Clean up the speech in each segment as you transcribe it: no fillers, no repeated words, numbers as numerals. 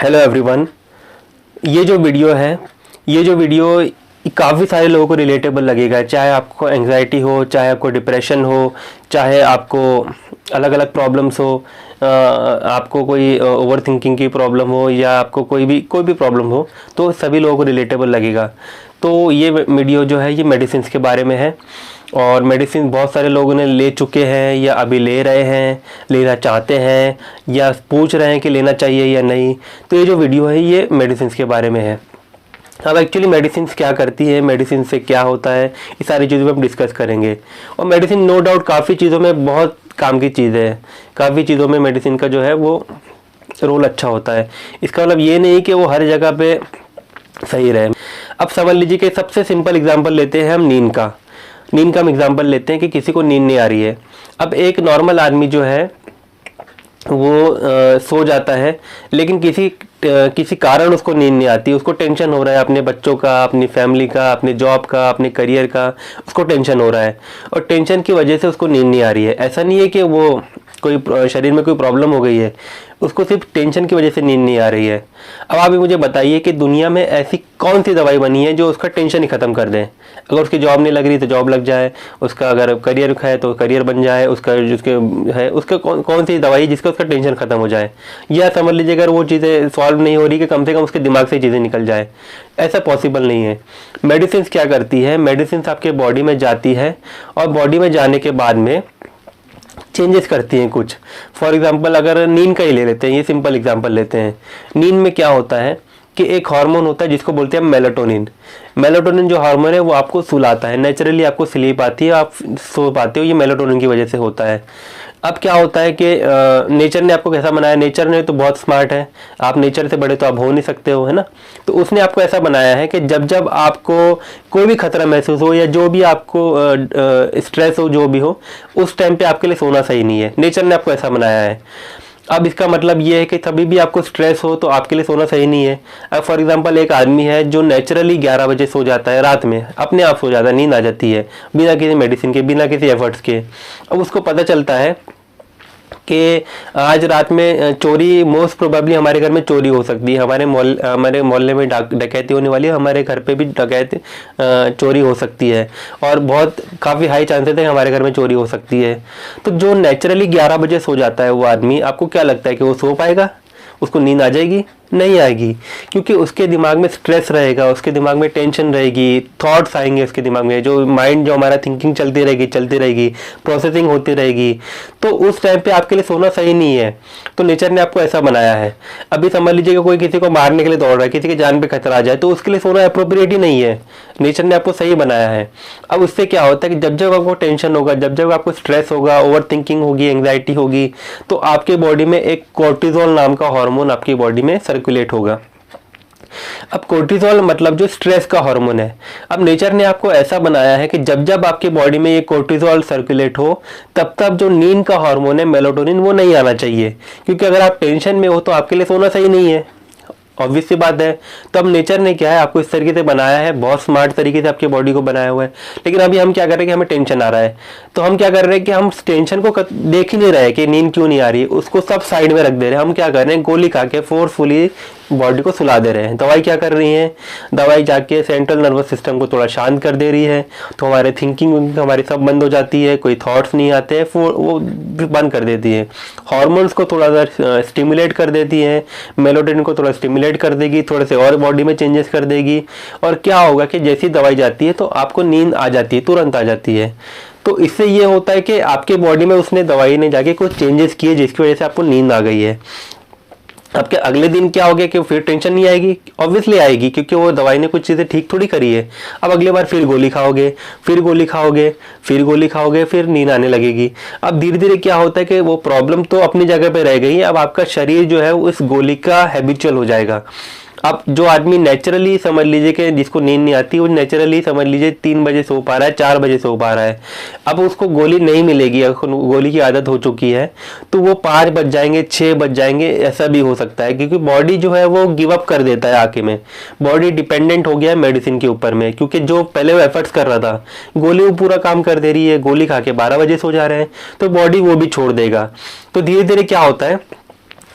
Hello everyone. ये जो video काफ़ी सारे लोगों को रिलेटेबल लगेगा, चाहे आपको एंग्जाइटी हो, चाहे आपको डिप्रेशन हो, चाहे आपको अलग अलग प्रॉब्लम्स हो, आपको कोई ओवर थिंकिंग की प्रॉब्लम हो या आपको कोई भी प्रॉब्लम हो, तो सभी लोगों को रिलेटेबल लगेगा। तो ये वीडियो जो है ये मेडिसिन के बारे में है, और मेडिसिन बहुत सारे लोगों ने ले चुके हैं या अभी ले रहे हैं, लेना चाहते हैं या पूछ रहे हैं कि लेना चाहिए या नहीं। तो ये जो वीडियो है ये मेडिसिन के बारे में है। अब एक्चुअली मेडिसिन क्या करती है, मेडिसिन से क्या होता है, ये सारी चीज़ों पे हम डिस्कस करेंगे। और मेडिसिन नो डाउट काफ़ी चीज़ों में बहुत काम की चीज़ है, काफ़ी चीज़ों में मेडिसिन का जो है वो रोल अच्छा होता है। इसका मतलब ये नहीं कि वो हर जगह पे सही रहे। अब समझ लीजिए कि सबसे सिंपल एग्जांपल लेते हैं हम नींद का हम एग्जांपल लेते हैं कि किसी को नींद नहीं आ रही है। अब एक नॉर्मल आदमी जो है वो सो जाता है, लेकिन किसी कारण उसको नींद नहीं आती, उसको टेंशन हो रहा है अपने बच्चों का, अपनी फैमिली का, अपने जॉब का, अपने करियर का, उसको टेंशन हो रहा है और टेंशन की वजह से उसको नींद नहीं आ रही है। ऐसा नहीं है कि वो कोई शरीर में कोई प्रॉब्लम हो गई है, उसको सिर्फ टेंशन की वजह से नींद नहीं आ रही है। अब आप मुझे बताइए कि दुनिया में ऐसी कौन सी दवाई बनी है जो उसका टेंशन ही ख़त्म कर दे। अगर उसकी जॉब नहीं लग रही तो जॉब लग जाए, उसका अगर करियर है तो करियर बन जाए, उसका जिसके है उसका कौन सी दवाई जिसका उसका टेंशन ख़त्म हो जाए। या समझ लीजिए अगर वो चीज़ें सॉल्व नहीं हो रही कि कम से कम उसके दिमाग से चीज़ें निकल जाए, ऐसा पॉसिबल नहीं है। मेडिसिन क्या करती है, मेडिसिन आपके बॉडी में जाती है और बॉडी में जाने के बाद में चेंजेस करती हैं कुछ। फॉर एग्जांपल अगर नींद का ही ले लेते हैं, ये सिंपल एग्जांपल लेते हैं। नींद में क्या होता है कि एक हार्मोन होता है जिसको बोलते हैं मेलाटोनिन। मेलाटोनिन जो हार्मोन है वो आपको सुलाता है, नेचुरली आपको स्लीप आती है, आप सो पाते हो, ये मेलाटोनिन की वजह से होता है। अब क्या होता है कि नेचर ने आपको कैसा बनाया, नेचर ने तो बहुत स्मार्ट है, आप नेचर से बड़े तो आप हो नहीं सकते हो, है ना। तो उसने आपको ऐसा बनाया है कि जब जब आपको कोई भी खतरा महसूस हो या जो भी आपको स्ट्रेस हो, जो भी हो, उस टाइम पे आपके लिए सोना सही नहीं है। नेचर ने आपको ऐसा बनाया है। अब इसका मतलब ये है कि कभी भी आपको स्ट्रेस हो तो आपके लिए सोना सही नहीं है। अब फॉर एग्जांपल एक आदमी है जो नेचुरली 11 बजे सो जाता है, रात में अपने आप सो जाता है, नींद आ जाती है बिना किसी मेडिसिन के, बिना किसी एफर्ट्स के। अब उसको पता चलता है कि आज रात में चोरी, मोस्ट प्रोबेबली हमारे घर में चोरी हो सकती है, हमारे मोहल्ले में डकैती होने वाली है, हमारे घर पे भी चोरी हो सकती है और बहुत काफ़ी हाई चांसेस है हमारे घर में चोरी हो सकती है। तो जो नेचुरली 11 बजे सो जाता है वो आदमी, आपको क्या लगता है कि वो सो पाएगा, उसको नींद आ जाएगी? नहीं आएगी, क्योंकि उसके दिमाग में स्ट्रेस रहेगा, उसके दिमाग में टेंशन रहेगी, थॉट्स आएंगे उसके दिमाग में, जो माइंड जो हमारा थिंकिंग चलती रहेगी, प्रोसेसिंग होती रहेगी। तो उस टाइम पे आपके लिए सोना सही नहीं है। तो नेचर ने आपको ऐसा बनाया है। अभी समझ लीजिए कि कोई किसी को मारने के लिए दौड़ रहा है, किसी की जान पे खतरा आ जाए, तो उसके लिए सोना अप्रोप्रिएट ही नहीं है। नेचर ने आपको सही बनाया है। अब उससे क्या होता है कि जब जब आपको टेंशन होगा, जब जब आपको स्ट्रेस होगा, ओवर थिंकिंग होगी, एंग्जाइटी होगी, तो आपके बॉडी में एक कोर्टिजोल नाम का हार्मोन आपकी बॉडी में सर्कुलेट होगा। अब कोर्टिसोल मतलब जो स्ट्रेस का हार्मोन है। अब नेचर ने आपको ऐसा बनाया है कि जब जब आपके बॉडी में ये कोर्टिसोल सर्कुलेट हो, तब तब जो नींद का हार्मोन है मेलाटोनिन, वो नहीं आना चाहिए, क्योंकि अगर आप टेंशन में हो तो आपके लिए सोना सही नहीं है, ऑब्वियस सी बात है। तो अब नेचर ने क्या है, आपको इस तरीके से बनाया है, बहुत स्मार्ट तरीके से आपकी बॉडी को बनाया हुआ है। लेकिन अभी हम क्या कर रहे हैं कि हमें टेंशन आ रहा है, तो हम क्या कर रहे हैं कि हम टेंशन को देख ही नहीं रहे कि नींद क्यों नहीं आ रही है, उसको सब साइड में रख दे रहे हैं। हम क्या कर रहे हैं, गोली खा के फोर्सफुली बॉडी को सुला दे रहे हैं। दवाई क्या कर रही है, दवाई जाके सेंट्रल नर्वस सिस्टम को थोड़ा शांत कर दे रही है, तो हमारे थिंकिंग हमारी सब बंद हो जाती है, कोई थॉट्स नहीं आते हैं, वो बंद कर देती है। हॉर्मोन्स को थोड़ा सा स्टिमुलेट कर देती है, मेलाटोनिन को थोड़ा स्टिमुलेट कर देगी, थोड़े से और बॉडी में चेंजेस कर देगी। और क्या होगा कि जैसी दवाई जाती है तो आपको नींद आ जाती है, तुरंत आ जाती है। तो इससे ये होता है कि आपके बॉडी में उसने दवाई ने जाके कुछ चेंजेस किए जिसकी वजह से आपको नींद आ गई है। आपके अगले दिन क्या हो गया कि फिर टेंशन नहीं आएगी? ऑब्वियसली आएगी, क्योंकि वो दवाई ने कुछ चीज़ें ठीक थोड़ी करी है। अब अगली बार फिर गोली खाओगे, फिर गोली खाओगे, फिर गोली खाओगे, फिर नींद आने लगेगी। अब धीरे धीरे क्या होता है कि वो प्रॉब्लम तो अपनी जगह पे रह गई है, अब आपका शरीर जो है उस गोली का हैबिचुअल हो जाएगा। अब जो आदमी नेचुरली समझ लीजिए कि जिसको नींद नहीं आती, वो नेचुरली समझ लीजिए 3 बजे सो पा रहा है, 4 बजे सो पा रहा है, अब उसको गोली नहीं मिलेगी, अगर गोली की आदत हो चुकी है तो वो 5 बज जाएंगे, 6 बज जाएंगे, ऐसा भी हो सकता है, क्योंकि बॉडी जो है वो गिव अप कर देता है आके में। बॉडी डिपेंडेंट हो गया है मेडिसिन के ऊपर में, क्योंकि जो पहले वो एफर्ट्स कर रहा था, गोली वो पूरा काम कर दे रही है, गोली खा के 12 बजे सो जा रहे हैं, तो बॉडी वो भी छोड़ देगा। तो धीरे धीरे क्या होता है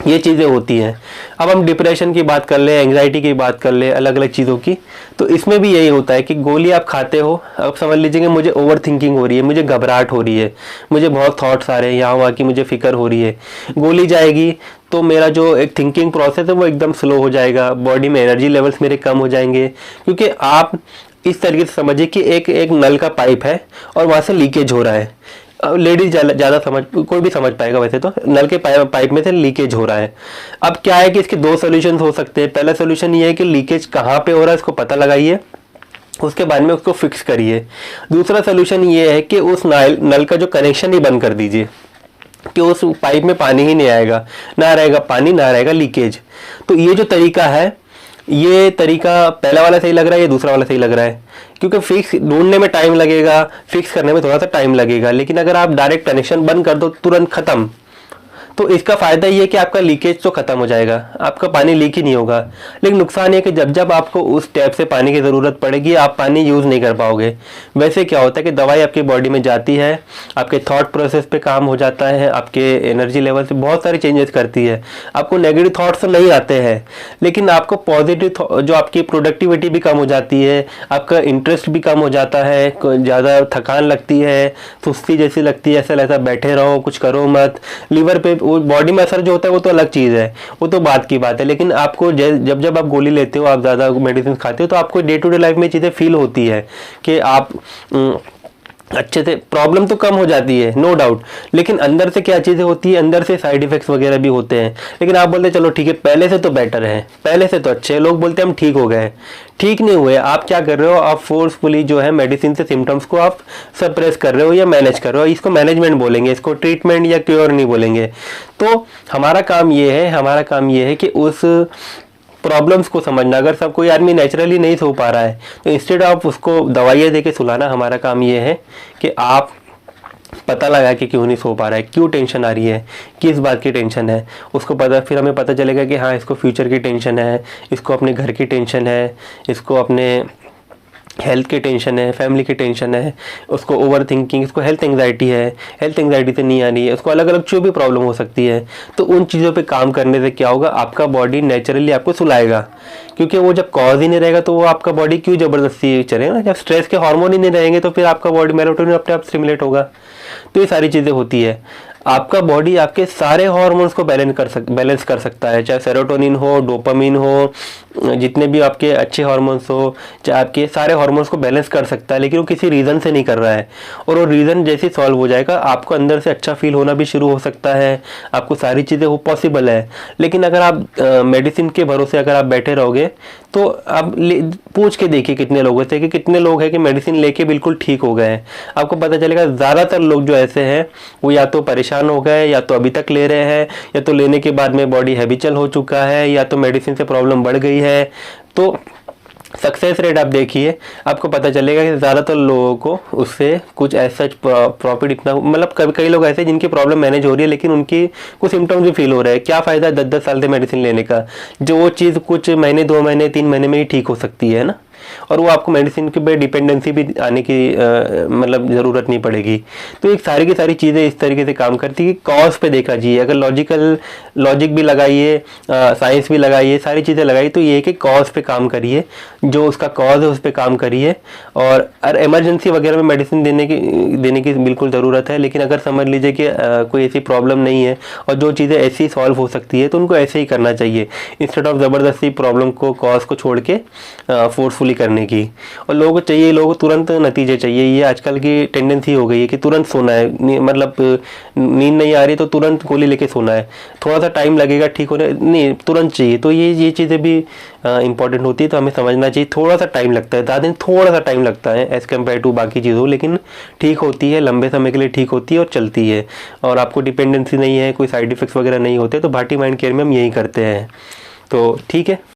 ये चीज़ें होती हैं। अब हम डिप्रेशन की बात कर ले, एंग्जाइटी की बात कर ले, अलग अलग चीज़ों की, तो इसमें भी यही होता है कि गोली आप खाते हो, अब समझ लीजिए कि मुझे ओवर थिंकिंग हो रही है, मुझे घबराहट हो रही है, मुझे बहुत थॉट्स आ रहे हैं, यहाँ वहाँ की मुझे फिक्र हो रही है, गोली जाएगी तो मेरा जो एक थिंकिंग प्रोसेस है वो एकदम स्लो हो जाएगा, बॉडी में एनर्जी लेवल्स मेरे कम हो जाएंगे। क्योंकि आप इस तरीके से समझिए कि एक एक नल का पाइप है और वहाँ से लीकेज हो रहा है। लेडीज ज़्यादा समझ, कोई भी समझ पाएगा वैसे तो, नल के पाइप में से लीकेज हो रहा है। अब क्या है कि इसके दो सोल्यूशन हो सकते हैं। पहला सोल्यूशन ये है कि लीकेज कहाँ पे हो रहा है इसको पता लगाइए, उसके बाद में उसको फिक्स करिए। दूसरा सोल्यूशन ये है कि उस नल का जो कनेक्शन ही बंद कर दीजिए कि उस पाइप में पानी ही नहीं आएगा, ना रहेगा पानी ना रहेगा लीकेज। तो ये जो तरीका है, ये तरीका पहला वाला सही लग रहा है, ये दूसरा वाला सही लग रहा है। क्योंकि फिक्स ढूंढने में टाइम लगेगा, फिक्स करने में थोड़ा सा टाइम लगेगा, लेकिन अगर आप डायरेक्ट कनेक्शन बंद कर दो तुरंत खत्म, तो इसका फायदा ये है कि आपका लीकेज तो खत्म हो जाएगा, आपका पानी लीक ही नहीं होगा। लेकिन नुकसान ये कि जब जब आपको उस टैप से पानी की ज़रूरत पड़ेगी आप पानी यूज़ नहीं कर पाओगे। वैसे क्या होता है कि दवाई आपकी बॉडी में जाती है, आपके थॉट प्रोसेस पे काम हो जाता है, आपके एनर्जी लेवल से बहुत सारी चेंजेस करती है। आपको नेगेटिव थॉट्स तो नहीं आते हैं, लेकिन आपको पॉजिटिव, जो आपकी प्रोडक्टिविटी भी कम हो जाती है, आपका इंटरेस्ट भी कम हो जाता है, ज़्यादा थकान लगती है, सुस्ती जैसी लगती है, ऐसा ऐसा बैठे रहो कुछ करो मत। लीवर पे, वो बॉडी में असर जो होता है वो तो अलग चीज़ है, वो तो बात की बात है। लेकिन आपको जब जब आप गोली लेते हो, आप ज़्यादा मेडिसिन खाते हो, तो आपको डे टू डे लाइफ में चीज़ें फील होती है कि आप अच्छे से, प्रॉब्लम तो कम हो जाती है नो डाउट, लेकिन अंदर से क्या चीज़ें होती है, अंदर से साइड इफेक्ट्स वगैरह भी होते हैं। लेकिन आप बोलते चलो ठीक है पहले से तो बेटर है, पहले से तो अच्छे, लोग बोलते हैं हम ठीक हो गए, ठीक नहीं हुए। आप क्या कर रहे हो, आप फोर्सफुली जो है मेडिसिन से सिम्टम्स को आप सप्रेस कर रहे हो या मैनेज कर रहे हो। इसको मैनेजमेंट बोलेंगे, इसको ट्रीटमेंट या क्योर नहीं बोलेंगे। तो हमारा काम ये है कि उस प्रॉब्लम्स को समझना। अगर सब कोई आदमी नेचुरली नहीं सो पा रहा है तो इंस्टेड ऑफ उसको दवाइयाँ दे के सुलाना, हमारा काम ये है कि आप पता लगा कि क्यों नहीं सो पा रहा है, क्यों टेंशन आ रही है, किस बात की टेंशन है, उसको पता, फिर हमें पता चलेगा कि हाँ इसको फ्यूचर की टेंशन है, इसको अपने घर की टेंशन है, इसको अपने हेल्थ की टेंशन है, फैमिली की टेंशन है, उसको ओवर थिंकिंग, इसको हेल्थ एंग्जाइटी है, हेल्थ एंग्जाइटी से नहीं आ रही है, उसको अलग अलग जो भी प्रॉब्लम हो सकती है। तो उन चीज़ों पे काम करने से क्या होगा, आपका बॉडी नेचुरली आपको सुलाएगा। क्योंकि वो जब कॉज ही नहीं रहेगा तो वो आपका बॉडी क्यों ज़बरदस्ती चलेगा ना। जब स्ट्रेस के हार्मोन ही नहीं रहेंगे तो फिर आपका बॉडी मेलाटोनिन अपने आप स्टिमुलेट होगा। तो ये सारी चीज़ें होती है। आपका बॉडी आपके सारे हार्मोन्स को बैलेंस कर सकता है, चाहे सेरोटोनिन हो, डोपामिन हो, जितने भी आपके अच्छे हार्मोन्स हो, चाहे आपके सारे हार्मोन्स को बैलेंस कर सकता है। लेकिन वो किसी रीज़न से नहीं कर रहा है, और वो रीज़न जैसे सॉल्व हो जाएगा आपको अंदर से अच्छा फील होना भी शुरू हो सकता है, आपको सारी चीज़ें वो पॉसिबल है। लेकिन अगर आप मेडिसिन के भरोसे अगर आप बैठे रहोगे तो आप पूछ के देखिए कितने लोगों से कि कितने लोग हैं कि मेडिसिन लेके बिल्कुल ठीक हो गए। आपको पता चलेगा ज़्यादातर लोग जो ऐसे हैं वो या तो परेशान हो गए, या तो अभी तक ले रहे हैं, या तो लेने के बाद में बॉडी हैबिचुअल हो चुका है, या तो मेडिसिन से प्रॉब्लम बढ़ गई है। तो सक्सेस रेट आप देखिए, आपको पता चलेगा कि ज़्यादातर लोगों को उससे कुछ ऐसा प्रॉफिट इतना, मतलब कई लोग ऐसे जिनकी प्रॉब्लम मैनेज हो रही है लेकिन उनकी कुछ सिम्टम्स भी फील हो रहे हैं। क्या फ़ायदा 10-10 साल से मेडिसिन लेने का, जो वो चीज़ कुछ महीने, 2 महीने, 3 महीने में ही ठीक हो सकती है ना। और वो आपको मेडिसिन के पे डिपेंडेंसी भी आने की मतलब ज़रूरत नहीं पड़ेगी। तो एक सारी की सारी चीज़ें इस तरीके से काम करती है कि कॉज पे देखना चाहिए। अगर लॉजिक भी लगाइए, साइंस भी लगाइए, सारी चीज़ें लगाइए, तो ये है कि कॉज पे काम करिए, जो उसका कॉज है उस पर काम करिए। और इमरजेंसी वगैरह में मेडिसिन देने की बिल्कुल ज़रूरत है, लेकिन अगर समझ लीजिए कि कोई ऐसी प्रॉब्लम नहीं है और जो चीज़ें ऐसी सॉल्व हो सकती है तो उनको ऐसे ही करना चाहिए, इंस्टेड ऑफ ज़बरदस्ती प्रॉब्लम को, कॉज को छोड़ के फोर्सफुली करने की। और लोगों को चाहिए, लोगों को तुरंत नतीजे चाहिए। ये आजकल की टेंडेंसी हो गई है कि तुरंत सोना है, मतलब नींद नहीं आ रही तो तुरंत गोली लेके सोना है, थोड़ा सा टाइम लगेगा ठीक होने, नहीं तुरंत चाहिए। तो ये चीज़ें भी इंपॉर्टेंट होती है। तो हमें समझना चाहिए थोड़ा सा टाइम लगता है, ज़्यादा थोड़ा सा टाइम लगता है एज़ कम्पेयर टू बाकी चीज़ों, लेकिन ठीक होती है, लंबे समय के लिए ठीक होती है और चलती है। और आपको डिपेंडेंसी नहीं है, कोई साइड इफ़ेक्ट्स वगैरह नहीं होते। तो भाटी माइंड केयर में हम यही करते हैं। तो ठीक है।